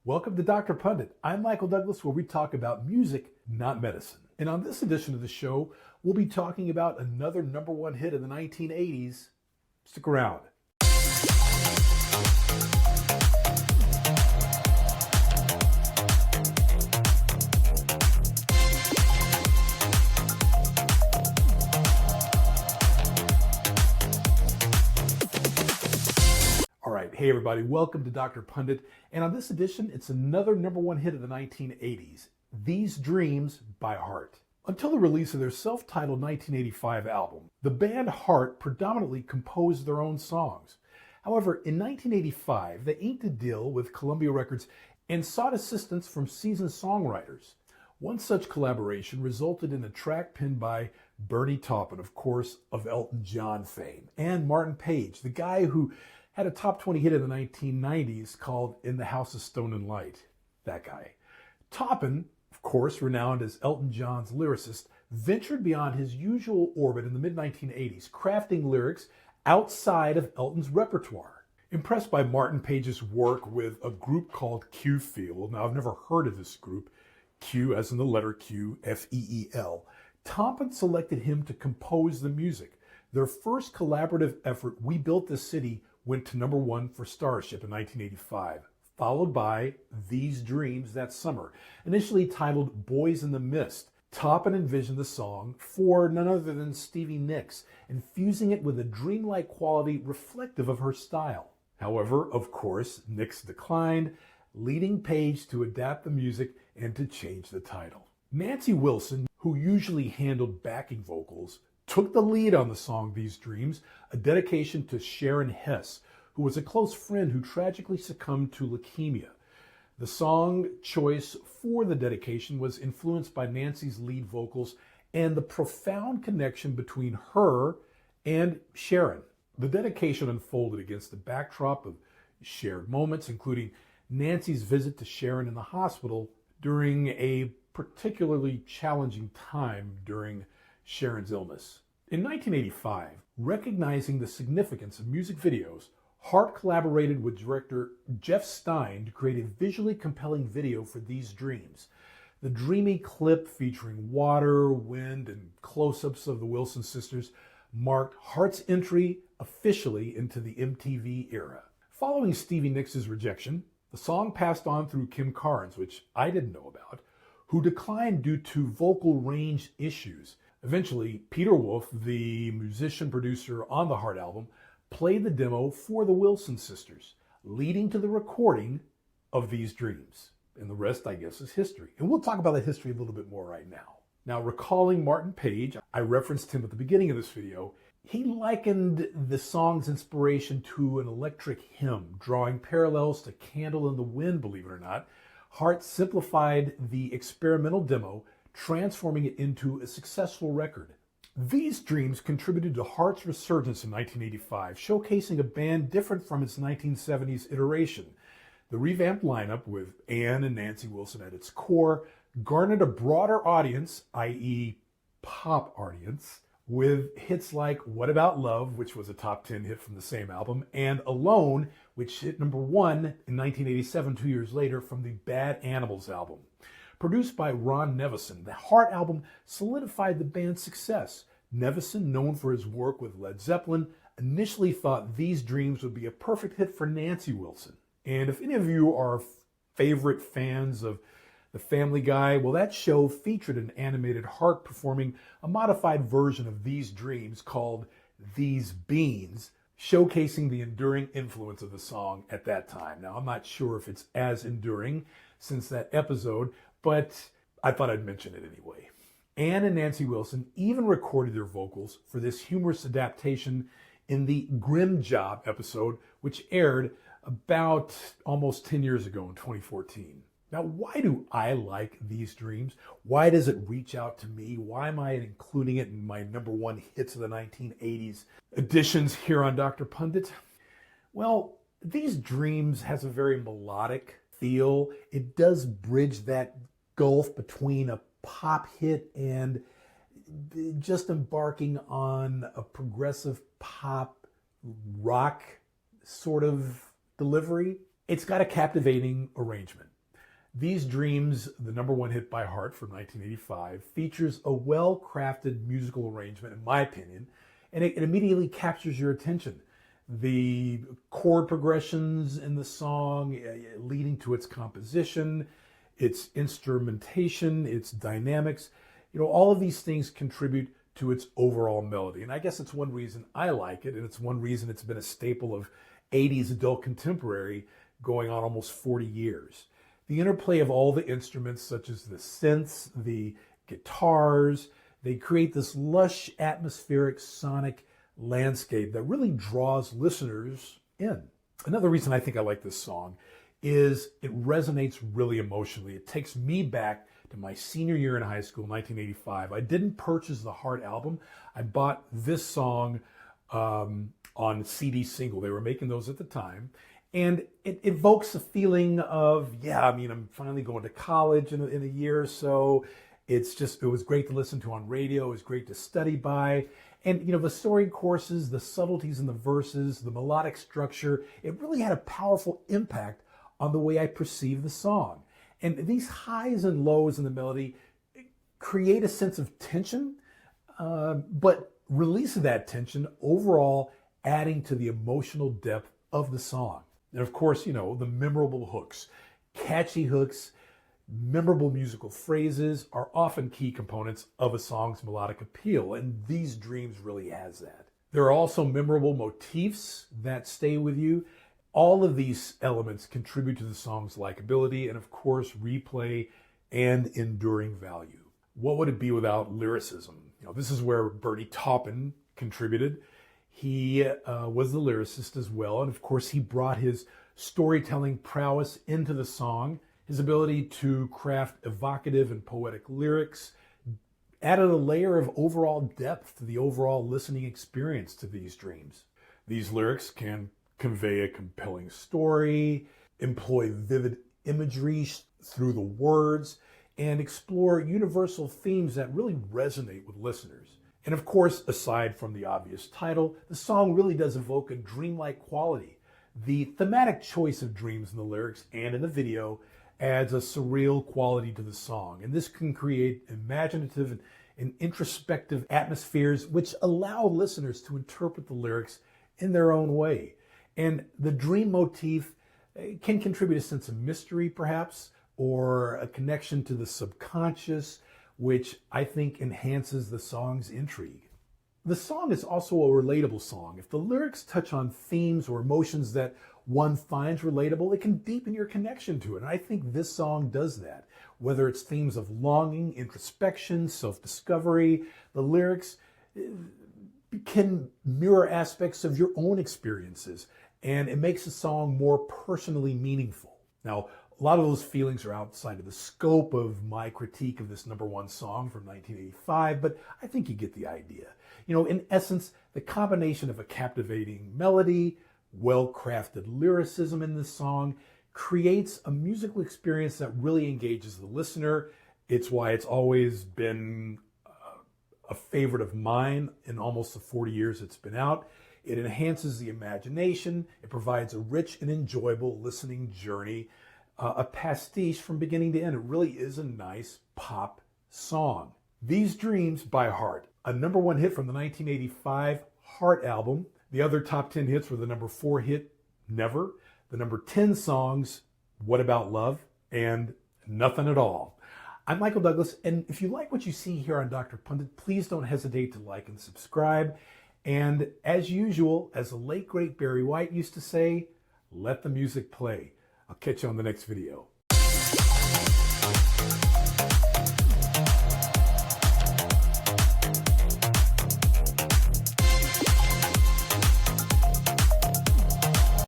Welcome to Dr. Pundit. I'm Michael Douglas, where we talk about music, not medicine. And on this edition of the show, we'll be talking about another number one hit in the 1980s. Stick around. Hey everybody, welcome to Dr. Pundit, and on this edition, it's another number one hit of the 1980s, These Dreams by Heart. Until the release of their self-titled 1985 album, the band Heart predominantly composed their own songs. However, in 1985, they inked a deal with Columbia Records and sought assistance from seasoned songwriters. One such collaboration resulted in a track penned by Bernie Taupin, of course, of Elton John fame, and Martin Page, the guy who had a top 20 hit in the 1990s called In the House of Stone and Light. That guy. Taupin, of course, renowned as Elton John's lyricist, ventured beyond his usual orbit in the mid-1980s, crafting lyrics outside of Elton's repertoire. Impressed by Martin Page's work with a group called Q Feel, now I've never heard of this group, Q as in the letter Q, F-E-E-L, Taupin selected him to compose the music. Their first collaborative effort, We Built This City, went to number one for Starship in 1985, followed by These Dreams that summer. Initially titled Boys in the Mist, Taupin envisioned the song for none other than Stevie Nicks, infusing it with a dreamlike quality reflective of her style. However, of course, Nicks declined, leading Page to adapt the music and to change the title. Nancy Wilson, who usually handled backing vocals, took the lead on the song These Dreams, a dedication to Sharon Hess, who was a close friend who tragically succumbed to leukemia. The song choice for the dedication was influenced by Nancy's lead vocals and the profound connection between her and Sharon. The dedication unfolded against the backdrop of shared moments, including Nancy's visit to Sharon in the hospital during a particularly challenging time during Sharon's illness. In 1985, recognizing the significance of music videos, Heart collaborated with director Jeff Stein to create a visually compelling video for These Dreams. The dreamy clip featuring water, wind, and close-ups of the Wilson sisters marked Heart's entry officially into the MTV era. Following Stevie Nicks' rejection, the song passed on through Kim Carnes, which I didn't know about, who declined due to vocal range issues. Eventually, Peter Wolf, the musician-producer on the Heart album, played the demo for the Wilson sisters, leading to the recording of These Dreams. And the rest, I guess, is history. And we'll talk about that history a little bit more right now. Now, recalling Martin Page, I referenced him at the beginning of this video, he likened the song's inspiration to an electric hymn, drawing parallels to Candle in the Wind, believe it or not. Heart simplified the experimental demo, transforming it into a successful record. These Dreams contributed to Heart's resurgence in 1985, showcasing a band different from its 1970s iteration. The revamped lineup, with Ann and Nancy Wilson at its core, garnered a broader audience, i.e. pop audience, with hits like What About Love, which was a top 10 hit from the same album, and Alone, which hit number one in 1987, 2 years later, from the Bad Animals album. Produced by Ron Nevison, the Heart album solidified the band's success. Nevison, known for his work with Led Zeppelin, initially thought These Dreams would be a perfect hit for Nancy Wilson. And if any of you are favorite fans of The Family Guy, well, that show featured an animated Heart performing a modified version of These Dreams called These Beans, showcasing the enduring influence of the song at that time. Now, I'm not sure if it's as enduring since that episode, but I thought I'd mention it anyway. Ann and Nancy Wilson even recorded their vocals for this humorous adaptation in the Grim Job episode, which aired about almost 10 years ago in 2014. Now, why do I like These Dreams? Why does it reach out to me? Why am I including it in my number one hits of the 1980s editions here on Dr. Pundit? Well, These Dreams has a very melodic feel. It does bridge that gulf between a pop hit and just embarking on a progressive pop rock sort of delivery. It's got a captivating arrangement. These Dreams, the #1 hit by heart from 1985, features a well-crafted musical arrangement, in my opinion, and it immediately captures your attention. The chord progressions in the song leading to its composition, its instrumentation, its dynamics, all of these things contribute to its overall melody. And I guess it's one reason I like it, and it's one reason it's been a staple of 80s adult contemporary going on almost 40 years. The interplay of all the instruments, such as the synths, the guitars, they create this lush, atmospheric, sonic landscape that really draws listeners in. Another reason I think I like this song is it resonates really emotionally. It takes me back to my senior year in high school, 1985. I didn't purchase the Heart album. I bought this song on CD single. They were making those at the time. And it evokes a feeling of, I'm finally going to college in a year or so. It was great to listen to on radio. It was great to study by. And, the story courses, the subtleties in the verses, the melodic structure, it really had a powerful impact on the way I perceive the song. And these highs and lows in the melody create a sense of tension, but release of that tension overall adding to the emotional depth of the song. And of course, the memorable hooks. Catchy hooks, memorable musical phrases are often key components of a song's melodic appeal, and These Dreams really has that. There are also memorable motifs that stay with you. All of these elements contribute to the song's likability and, of course, replay and enduring value. What would it be without lyricism? This is where Bernie Taupin contributed. He was the lyricist as well, and of course he brought his storytelling prowess into the song. His ability to craft evocative and poetic lyrics added a layer of overall depth to the overall listening experience to These Dreams. These lyrics can convey a compelling story, employ vivid imagery through the words, and explore universal themes that really resonate with listeners. And of course, aside from the obvious title, the song really does evoke a dreamlike quality. The thematic choice of dreams in the lyrics and in the video adds a surreal quality to the song, and this can create imaginative and introspective atmospheres which allow listeners to interpret the lyrics in their own way. And the dream motif can contribute a sense of mystery, perhaps, or a connection to the subconscious, which I think enhances the song's intrigue. The song is also a relatable song. If the lyrics touch on themes or emotions that one finds relatable, it can deepen your connection to it. And I think this song does that. Whether it's themes of longing, introspection, self-discovery, the lyrics can mirror aspects of your own experiences, and it makes the song more personally meaningful. Now, a lot of those feelings are outside of the scope of my critique of this #1 song from 1985, but I think you get the idea. In essence, the combination of a captivating melody, well-crafted lyricism in this song creates a musical experience that really engages the listener. It's why it's always been a favorite of mine in almost the 40 years it's been out. It enhances the imagination. It provides a rich and enjoyable listening journey, a pastiche from beginning to end. It really is a nice pop song. These Dreams by Heart, a #1 hit from the 1985 Heart album. The other top 10 hits were the #4 hit, Never, the #10 songs, What About Love, and Nothing at All. I'm Michael Douglas, and if you like what you see here on Dr. Pundit, please don't hesitate to like and subscribe. And as usual, as the late great Barry White used to say, let the music play. I'll catch you on the next video.